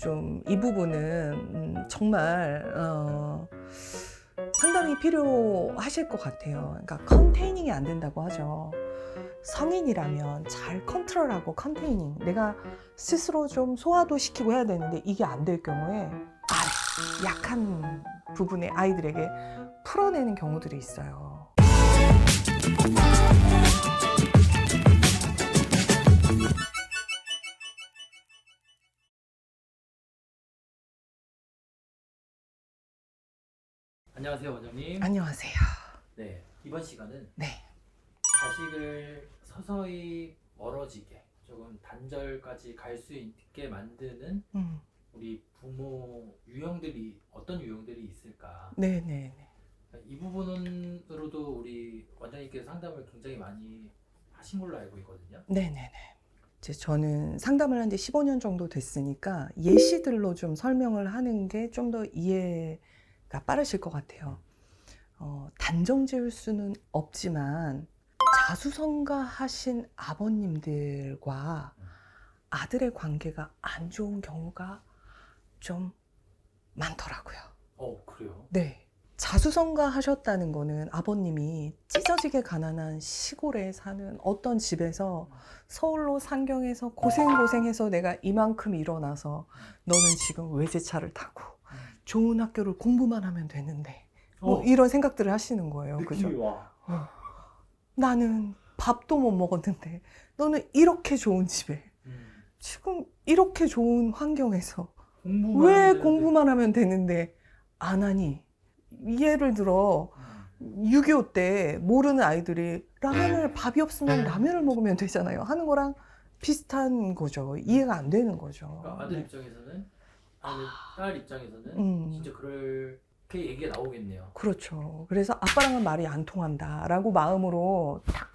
좀 이 부분은 정말 상담이 필요하실 것 같아요. 그러니까 컨테이닝이 안 된다고 하죠. 성인이라면 잘 컨트롤하고 컨테이닝, 내가 스스로 좀 소화도 시키고 해야 되는데 이게 안 될 경우에 약한 부분의 아이들에게 풀어내는 경우들이 있어요. 안녕하세요, 원장님. 안녕하세요. 네, 이번 시간은 네. 자식을 서서히 멀어지게 조금 단절까지 갈 수 있게 만드는 우리 부모 유형들이 어떤 유형들이 있을까? 네네네. 이 부분으로도 우리 원장님께서 상담을 굉장히 많이 하신 걸로 알고 있거든요. 네네네. 이제 저는 상담을 한 지 15년 정도 됐으니까 예시들로 좀 설명을 하는 게 좀 더 이해가 빠르실 것 같아요. 단정 지을 수는 없지만 자수성가하신 아버님들과 아들의 관계가 안 좋은 경우가 좀 많더라고요. 그래요? 네. 자수성가 하셨다는 거는 아버님이 찢어지게 가난한 시골에 사는 어떤 집에서 서울로 상경해서 고생해서 내가 이만큼 일어나서 너는 지금 외제차를 타고 좋은 학교를 공부만 하면 되는데 뭐 이런 생각들을 하시는 거예요. 느낌이 그죠? 와. 나는 밥도 못 먹었는데 너는 이렇게 좋은 집에 지금 이렇게 좋은 환경에서 왜 공부만 하면 되는데 안 하니? 예를 들어 6.25 때 모르는 아이들이 라면을 밥이 없으면 라면을 먹으면 되잖아요 하는 거랑 비슷한 거죠. 이해가 안 되는 거죠. 그러니까 아들 네. 입장에서는 딸 입장에서는 진짜 그렇게 얘기가 나오겠네요. 그렇죠. 그래서 아빠랑은 말이 안 통한다라고 마음으로 탁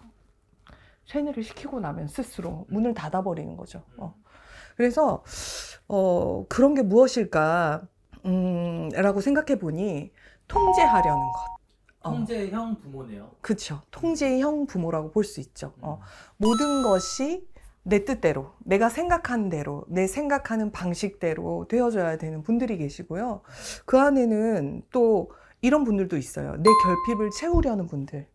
세뇌를 시키고 나면 스스로 문을 닫아버리는 거죠. 그래서 그런 게 무엇일까 라고 생각해 보니 통제하려는 것. 통제형 부모네요. 그렇죠. 통제형 부모라고 볼 수 있죠. 모든 것이 내 뜻대로, 내가 생각한 대로, 내 생각하는 방식대로 되어져야 되는 분들이 계시고요. 그 안에는 또 이런 분들도 있어요. 내 결핍을 채우려는 분들.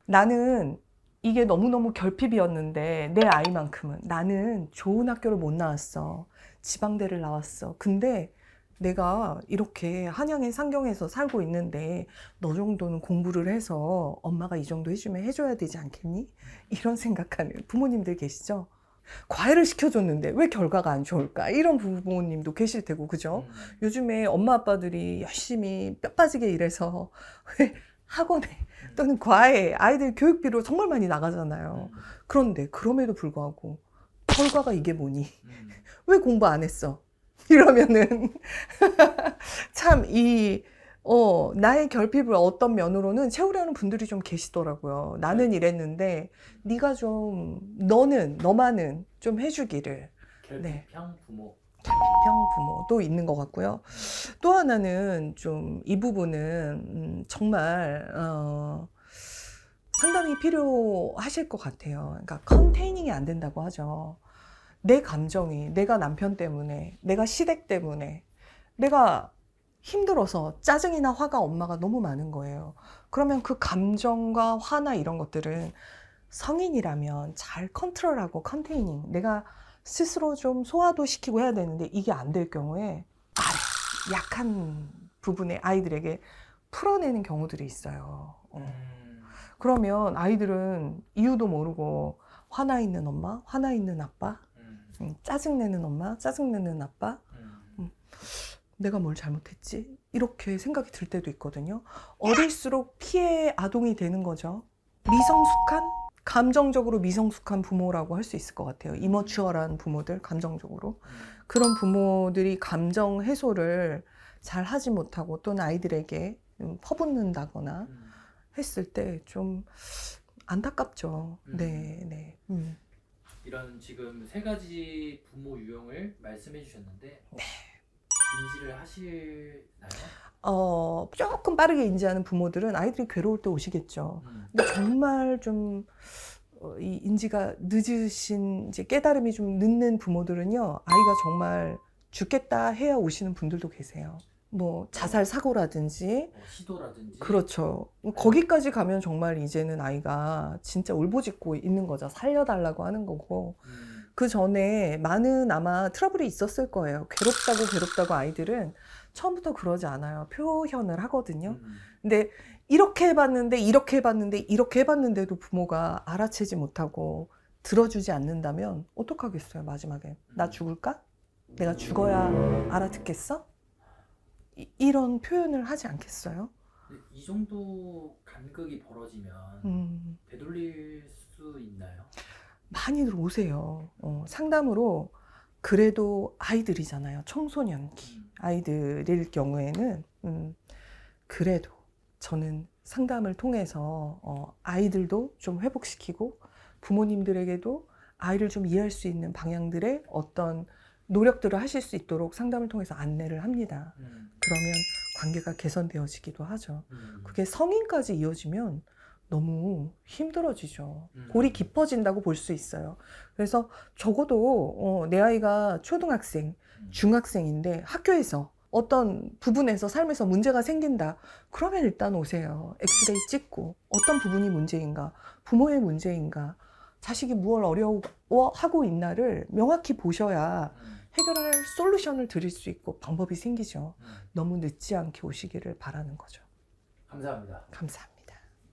나는 이게 너무너무 결핍이었는데 내 아이만큼은 나는 좋은 학교를 못 나왔어. 지방대를 나왔어. 근데 내가 이렇게 한양의 상경에서 살고 있는데 너 정도는 공부를 해서 엄마가 이 정도 해주면 해줘야 되지 않겠니? 이런 생각하는 부모님들 계시죠? 과외를 시켜줬는데 왜 결과가 안 좋을까? 이런 부모님도 계실 테고, 그죠? 요즘에 엄마 아빠들이 열심히 뼈 빠지게 일해서 왜 학원에 또는 과외 아이들 교육비로 정말 많이 나가잖아요. 그런데 그럼에도 불구하고 결과가 이게 뭐니? 왜 공부 안 했어? 이러면은 참 나의 결핍을 어떤 면으로는 채우려는 분들이 좀 계시더라고요. 나는 이랬는데 네가 좀 너만은 좀 해주기를. 결핍형 부모. 결핍형 부모도 있는 것 같고요. 또 하나는 좀 이 부분은 정말 상담이 필요하실 것 같아요. 그러니까 컨테이닝이 안 된다고 하죠. 내 감정이 내가 남편 때문에, 내가 시댁 때문에, 내가 힘들어서 짜증이나 화가 엄마가 너무 많은 거예요. 그러면 그 감정과 화나 이런 것들은 성인이라면 잘 컨트롤하고 컨테이닝, 내가 스스로 좀 소화도 시키고 해야 되는데 이게 안 될 경우에 약한 부분의 아이들에게 풀어내는 경우들이 있어요. 그러면 아이들은 이유도 모르고 화나 있는 엄마, 화나 있는 아빠, 짜증내는 엄마, 짜증내는 아빠, 내가 뭘 잘못했지? 이렇게 생각이 들 때도 있거든요. 어릴수록 피해 아동이 되는 거죠. 미성숙한? 감정적으로 미성숙한 부모라고 할 수 있을 것 같아요. 이머추어한 부모들, 감정적으로. 그런 부모들이 감정 해소를 잘 하지 못하고 또는 아이들에게 퍼붓는다거나 했을 때 좀 안타깝죠. 네. 이런 지금 세 가지 부모 유형을 말씀해 주셨는데 인지를 하시나요? 조금 빠르게 인지하는 부모들은 아이들이 괴로울 때 오시겠죠. 근데 정말 좀 이 인지가 늦으신, 이제 깨달음이 좀 늦는 부모들은요, 아이가 정말 죽겠다 해야 오시는 분들도 계세요. 뭐 자살 사고라든지 시도라든지. 그렇죠. 거기까지 가면 정말 이제는 아이가 진짜 울부짖고 있는 거죠. 살려달라고 하는 거고. 그 전에 많은 아마 트러블이 있었을 거예요. 괴롭다고 아이들은 처음부터 그러지 않아요. 표현을 하거든요. 근데 이렇게 해봤는데도 부모가 알아채지 못하고 들어주지 않는다면 어떡하겠어요, 마지막에. 나 죽을까? 내가 죽어야 알아듣겠어? 이런 표현을 하지 않겠어요? 이 정도 간극이 벌어지면 되돌릴 수 있나요? 많이들 오세요. 상담으로. 그래도 아이들이잖아요. 청소년기 아이들일 경우에는 그래도 저는 상담을 통해서 아이들도 좀 회복시키고 부모님들에게도 아이를 좀 이해할 수 있는 방향들의 어떤 노력들을 하실 수 있도록 상담을 통해서 안내를 합니다. 그러면 관계가 개선되어지기도 하죠. 그게 성인까지 이어지면 너무 힘들어지죠. 골이 깊어진다고 볼 수 있어요. 그래서 적어도 내 아이가 초등학생, 중학생인데 학교에서 어떤 부분에서 삶에서 문제가 생긴다. 그러면 일단 오세요. 엑스레이 찍고 어떤 부분이 문제인가, 부모의 문제인가, 자식이 무엇을 어려워하고 있나를 명확히 보셔야 해결할 솔루션을 드릴 수 있고 방법이 생기죠. 너무 늦지 않게 오시기를 바라는 거죠. 감사합니다. 감사합니다.